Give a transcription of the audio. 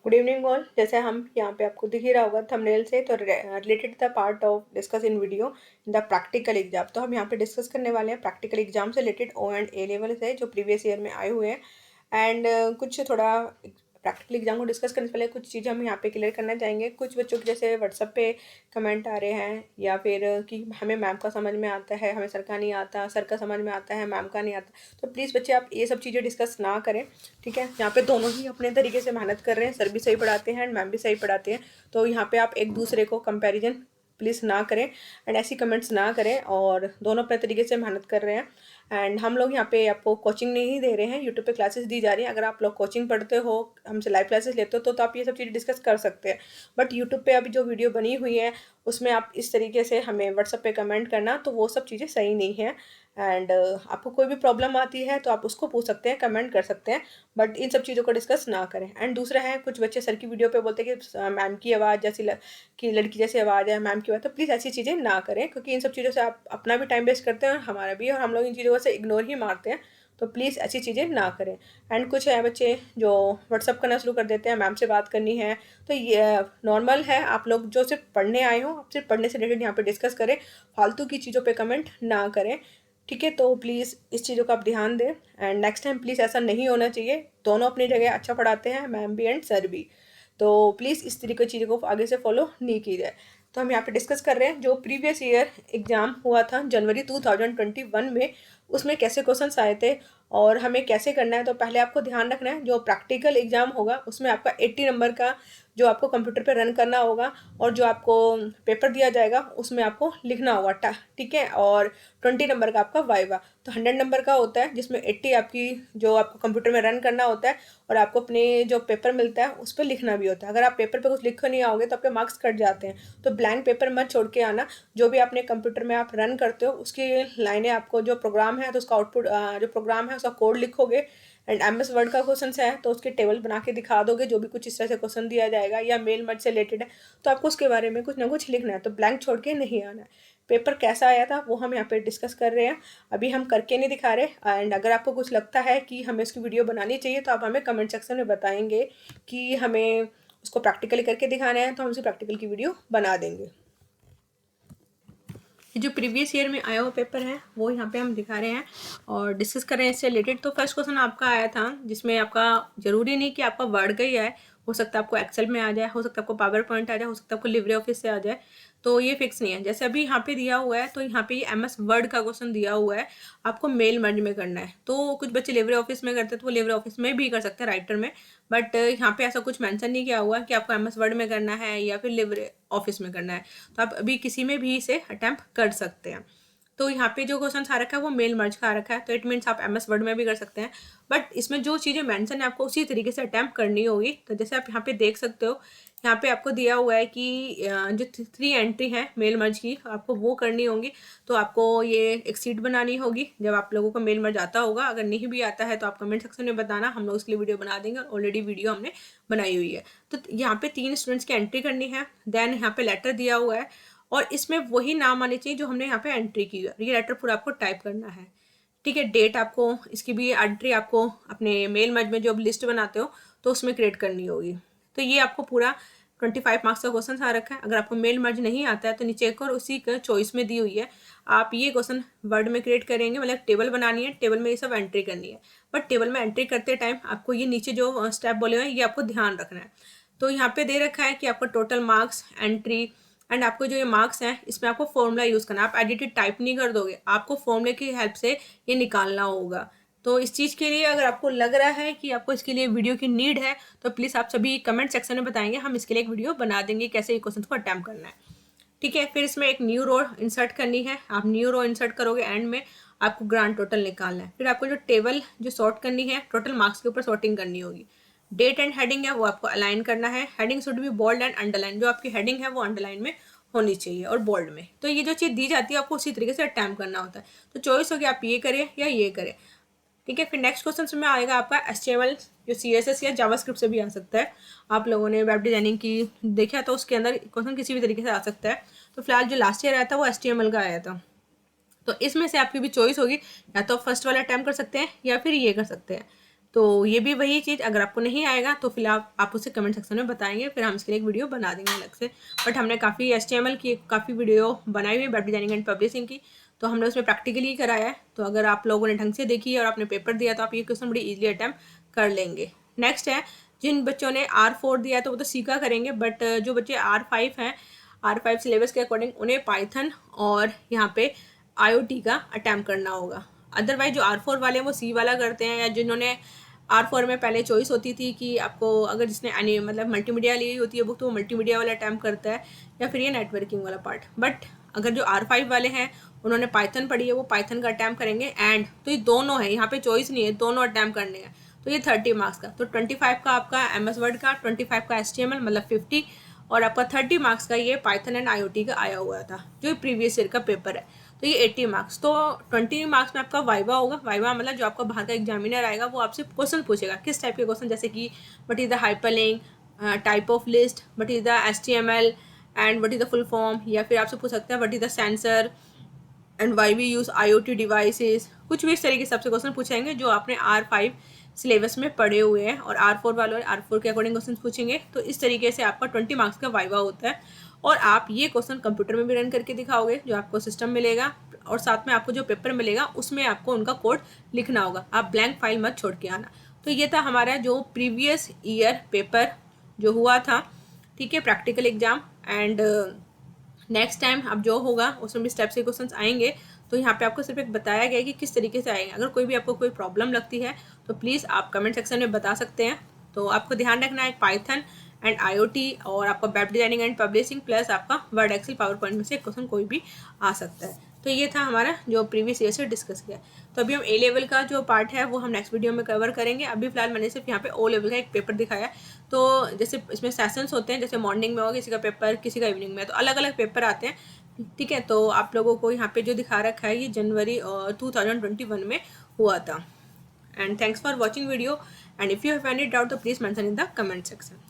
Good evening all. जैसे हम यहाँ पे आपको दिख ही रहा होगा थंबनेल से, तो related the part of discuss in video in the practical exam. तो हम यहाँ पे डिस्कस करने वाले हैं प्रैक्टिकल एग्जाम से related O and A level से जो प्रीवियस ईयर में आए हुए हैं। एंड कुछ थोड़ा प्रैक्टिकल एग्जाम को डिस्कस करने से पहले कुछ चीज़ें हम यहाँ पे क्लियर करना चाहेंगे। कुछ बच्चों के जैसे व्हाट्सअप पे कमेंट आ रहे हैं या फिर कि हमें मैम का समझ में आता है, हमें सर का नहीं आता, सर का समझ में आता है, मैम का नहीं आता। तो प्लीज़ बच्चे आप ये सब चीज़ें डिस्कस ना करें, ठीक है। यहाँ पे दोनों ही अपने तरीके से मेहनत कर रहे हैं, सर भी सही पढ़ाते हैं एंड मैम भी सही पढ़ाते हैं। तो यहाँ पे आप एक दूसरे को कंपैरिजन प्लीज़ ना करें एंड ऐसी कमेंट्स ना करें, और दोनों अपने तरीके से मेहनत कर रहे हैं। एंड हम लोग यहाँ पे आपको कोचिंग नहीं दे रहे हैं, यूट्यूब पे क्लासेस दी जा रही हैं। अगर आप लोग कोचिंग पढ़ते हो, हमसे लाइव क्लासेस लेते हो, तो आप ये सब चीज़ें डिस्कस कर सकते हैं। बट यूट्यूब पे अभी जो वीडियो बनी हुई है उसमें आप इस तरीके से हमें व्हाट्सअप पे कमेंट करना, तो वो सब चीज़ें सही नहीं है। एंड आपको कोई भी प्रॉब्लम आती है तो आप उसको पूछ सकते हैं, कमेंट कर सकते हैं, बट इन सब चीज़ों को डिस्कस ना करें। एंड दूसरा है, कुछ बच्चे सर की वीडियो पे बोलते हैं कि मैम की आवाज़ जैसी कि लड़की जैसी आवाज़ है, मैम की आवाज़। तो प्लीज़ ऐसी चीज़ें ना करें, क्योंकि इन सब चीज़ों से आप अपना भी टाइम वेस्ट करते हैं और हमारा भी, और हम लोग इन चीज़ों से इग्नोर ही मारते हैं। तो प्लीज़ ऐसी चीज़ें ना करें। एंड कुछ है बच्चे जो व्हाट्सअप करना शुरू कर देते हैं, मैम से बात करनी है, तो ये नॉर्मल है। आप लोग जो सिर्फ पढ़ने आए हो, आप सिर्फ पढ़ने से रिलेटेड यहाँ पे डिस्कस करें, फालतू की चीज़ों पे कमेंट ना करें, ठीक है। तो प्लीज़ इस चीज़ों का आप ध्यान दें एंड नेक्स्ट टाइम प्लीज़ ऐसा नहीं होना चाहिए। दोनों अपनी जगह अच्छा पढ़ाते हैं, मैम भी एंड सर भी। तो प्लीज़ इस तरीके की चीज़ों को आगे से फॉलो नहीं की जाए। तो हम यहाँ पे डिस्कस कर रहे हैं जो प्रीवियस ईयर एग्ज़ाम हुआ था जनवरी 2021 में, उसमें कैसे क्वेश्चंस आए थे और हमें कैसे करना है। तो पहले आपको ध्यान रखना है, जो प्रैक्टिकल एग्ज़ाम होगा उसमें आपका 80 नंबर का जो आपको कंप्यूटर पे रन करना होगा, और जो आपको पेपर दिया जाएगा उसमें आपको लिखना होगा, ठीक है। और 20 नंबर का आपका वाइवा। तो 100 नंबर का होता है, जिसमें 80 आपकी जो आपको कंप्यूटर में रन करना होता है, और आपको अपने जो पेपर मिलता है उस पर लिखना भी होता है। अगर आप पेपर पे कुछ लिख नहीं आओगे तो आपके मार्क्स कट जाते हैं। तो ब्लैंक पेपर मत छोड़ के आना। जो भी आपने कंप्यूटर में आप रन करते हो उसकी लाइनें, आपको जो प्रोग्राम है तो उसका आउटपुट, जो प्रोग्राम है उसका कोड लिखोगे। एंड MS वर्ड का क्वेश्चन है तो उसके टेबल बना के दिखा दोगे, जो भी कुछ इस तरह से क्वेश्चन दिया जाएगा या मेल मर्ज से रिलेटेड है तो आपको उसके बारे में कुछ ना कुछ लिखना है। तो ब्लैंक छोड़ के नहीं आना है। पेपर कैसा आया था वो हम यहाँ पे डिस्कस कर रहे हैं, अभी हम करके नहीं दिखा रहे। एंड अगर आपको कुछ लगता है कि हमें इसकी वीडियो बनानी चाहिए तो आप हमें कमेंट सेक्शन में बताएंगे कि हमें उसको प्रैक्टिकली करके दिखाना है, तो हम उसी प्रैक्टिकल की वीडियो बना देंगे। जो प्रीवियस ईयर में आया हुआ पेपर है वो यहाँ पे हम दिखा रहे हैं और डिस्कस कर रहे हैं इससे रिलेटेड। तो फर्स्ट क्वेश्चन आपका आया था, जिसमें आपका जरूरी नहीं कि आपका वर्ड का ही आए, हो सकता है आपको एक्सेल में आ जाए, हो सकता है आपको पावर पॉइंट आ जाए, हो सकता है आपको लिब्रे ऑफिस से आ जाए। तो ये फिक्स नहीं है। जैसे अभी यहाँ पे दिया हुआ है, तो यहाँ पे ये MS वर्ड का क्वेश्चन दिया हुआ है, आपको मेल मर्ज में करना है। तो कुछ बच्चे लिब्रे ऑफिस में करते हैं तो वो लिब्रे ऑफिस में भी कर सकते हैं, राइटर में। बट यहाँ पे ऐसा कुछ मेंशन नहीं किया हुआ कि आपको MS वर्ड में करना है या फिर लिब्रे ऑफिस में करना है। तो आप अभी किसी में भी इसे अटेम्प्ट कर सकते हैं। तो यहाँ पे जो क्वेश्चन आ रखा है वो मेल मर्ज का आ रखा है, तो इट मीन्स आप MS वर्ड में भी कर सकते हैं। बट इसमें जो चीज़ें मेंशन है आपको उसी तरीके से अटेम्प्ट करनी होगी। तो जैसे आप यहाँ पे देख सकते हो, यहाँ पे आपको दिया हुआ है कि जो 3 एंट्री है मेल मर्ज की आपको वो करनी होगी। तो आपको ये एक सीट बनानी होगी जब आप लोगों को मेल मर्ज आता होगा। अगर नहीं भी आता है तो आप कमेंट सेक्शन में बताना, हम लोग उसके लिए वीडियो बना देंगे। ऑलरेडी वीडियो हमने बनाई हुई है। तो यहाँ पे 3 स्टूडेंट्स की एंट्री करनी है। देन यहाँ पे लेटर दिया हुआ है और इसमें वही नाम आने चाहिए जो हमने यहाँ पे एंट्री की है। ये लेटर पूरा आपको टाइप करना है, ठीक है। डेट आपको इसकी भी एंट्री आपको अपने मेल मर्ज में जो अब लिस्ट बनाते हो तो उसमें क्रिएट करनी होगी। तो ये आपको पूरा 25 मार्क्स का क्वेश्चन आ रखा है। अगर आपको मेल मर्ज नहीं आता है तो नीचे एक और उसी का चॉइस में दी हुई है, आप ये क्वेश्चन वर्ड में क्रिएट करेंगे, मतलब टेबल बनानी है, टेबल में ये सब एंट्री करनी है। बट टेबल में एंट्री करते टाइम आपको ये नीचे जो स्टेप बोले हुए हैं ये आपको ध्यान रखना है। तो यहाँ पे दे रखा है कि आपका टोटल मार्क्स, एंट्री, एंड आपको जो ये मार्क्स हैं इसमें आपको फॉर्मूला यूज़ करना है। आप एडिटेड टाइप नहीं कर दोगे, आपको फॉर्मूले की हेल्प से ये निकालना होगा। तो इस चीज़ के लिए अगर आपको लग रहा है कि आपको इसके लिए वीडियो की नीड है तो प्लीज़ आप सभी कमेंट सेक्शन में बताएंगे, हम इसके लिए एक वीडियो बना देंगे कैसे ये क्वेश्चन को अटैम्प्ट करना है, ठीक है। फिर इसमें एक न्यू रो इंसर्ट करनी है। आप न्यू रो इंसर्ट करोगे, एंड में आपको ग्रांड टोटल निकालना है। फिर आपको जो टेबल जो सॉर्ट करनी है, टोटल मार्क्स के ऊपर सॉर्टिंग करनी होगी। डेट एंड हेडिंग है वो आपको अलाइन करना है। Heading should be bold and underline, जो आपकी हेडिंग है वो अंडरलाइन में होनी चाहिए और बोल्ड में। तो ये जो चीज़ दी जाती है आपको उसी तरीके से अटैम्प्ट करना होता है। तो चॉइस होगी आप ये करें या ये करें, ठीक है। फिर नेक्स्ट क्वेश्चन में आएगा आपका HTML, जो CSS या जावास्क्रिप्ट से भी आ सकता है। आप लोगों ने वेब डिजाइनिंग की देखा तो उसके अंदर क्वेश्चन किसी भी तरीके से आ सकता है। तो फिलहाल जो लास्ट ईयर आया था वो HTML का आया था। तो इसमें से आपकी भी चॉइस होगी, या तो फर्स्ट वाला अटैम्प्ट कर सकते हैं या फिर ये कर सकते हैं, तो ये भी वही चीज़, अगर आपको नहीं आएगा तो फिर आप उसे कमेंट सेक्शन में बताएंगे, फिर हम इसके लिए एक वीडियो बना देंगे अलग से। बट हमने काफ़ी HTML की काफ़ी वीडियो बनाई हुई है वेब डिजाइनिंग एंड पब्लिशिंग की, तो हमने उसमें प्रैक्टिकली ही कराया है। तो अगर आप लोगों ने ढंग से देखी और आपने पेपर दिया तो आप ये क्वेश्चन बड़ी ईजिली अटैम्प्ट कर लेंगे। नेक्स्ट है, जिन बच्चों ने R4 दिया है तो वो तो सीखा करेंगे, बट जो बच्चे R5 हैं, R5 सिलेबस के अकॉर्डिंग उन्हें पाइथन और यहाँ पे IoT का अटैम्प्ट करना होगा। अदरवाइज जो R4 वाले हैं वो C वाला करते हैं, या जिन्होंने R4 में पहले चॉइस होती थी कि आपको अगर जिसने मतलब मल्टीमीडिया ली होती है बुक तो वो मल्टीमीडिया वाला अटैम्प्ट करता है, या फिर ये नेटवर्किंग वाला पार्ट। बट अगर जो R5 वाले हैं उन्होंने पाइथन पढ़ी है वो पाइथन का अटैम्प्ट करेंगे। एंड तो ये दोनों है, यहाँ पे चॉइस नहीं है, दोनों अटैम्प्ट करने हैं। तो ये 30 मार्क्स का, तो 25 का आपका MS वर्ड का, 25 का HTML मतलब 50, और आपका 30 मार्क्स का ये पाइथन एंड IoT का आया हुआ था जो प्रीवियस ईयर का पेपर है। तो ये 80 मार्क्स। तो 20 मार्क्स में आपका वाइवा होगा। वाइवा मतलब जो आपका बाहर का एग्जामिनर आएगा वो आपसे क्वेश्चन पूछेगा। किस टाइप के क्वेश्चन, जैसे कि what is the hyperlink, type of list, what is the HTML and what is the full form, या फिर आपसे पूछ सकता है what is the sensor and why we use IoT devices. कुछ भी इस तरीके से आपसे क्वेश्चन पूछेंगे जो आपने R5 सिलेबस में पढ़े हुए हैं, और R4 वालों R4 के अकॉर्डिंग क्वेश्चन पूछेंगे। तो इस तरीके से आपका 20 मार्क्स का वाइवा होता है, और आप ये क्वेश्चन कंप्यूटर में भी रन करके दिखाओगे, जो आपको सिस्टम मिलेगा, और साथ में आपको जो पेपर मिलेगा उसमें आपको उनका कोड लिखना होगा। आप ब्लैंक फाइल मत छोड़ के आना। तो ये था हमारा जो प्रीवियस ईयर पेपर जो हुआ था, ठीक है, practical exam. And next time अब जो होगा उसमें भी स्टेप से क्वेश्चंस आएंगे। तो यहाँ पे आपको सिर्फ एक बताया गया है कि किस तरीके से आएंगे। अगर कोई भी आपको कोई प्रॉब्लम लगती है तो प्लीज़ आप कमेंट सेक्शन में बता सकते हैं। तो आपको ध्यान रखना है पाइथन एंड IoT और आपका web designing and publishing plus आपका वर्ड, एक्सेल, पावर पॉइंट में से क्वेश्चन कोई भी आ सकता है। तो ये था हमारा जो प्रीवियस ईयर से डिस्कस किया। तो अभी हम A लेवल का जो पार्ट है वो हम नेक्स्ट वीडियो में कवर करेंगे। अभी फिलहाल मैंने सिर्फ यहाँ पे O लेवल का एक पेपर दिखाया। तो जैसे इसमें सेशंस होते हैं, जैसे मॉर्निंग में होगा किसी का पेपर, किसी का इवनिंग में, तो अलग अलग पेपर आते हैं, ठीक है। तो आप लोगों को यहाँ पे जो दिखा रखा है ये जनवरी 2021 में हुआ था। And thanks for watching video, and if you have any doubt तो please mention in the comment section.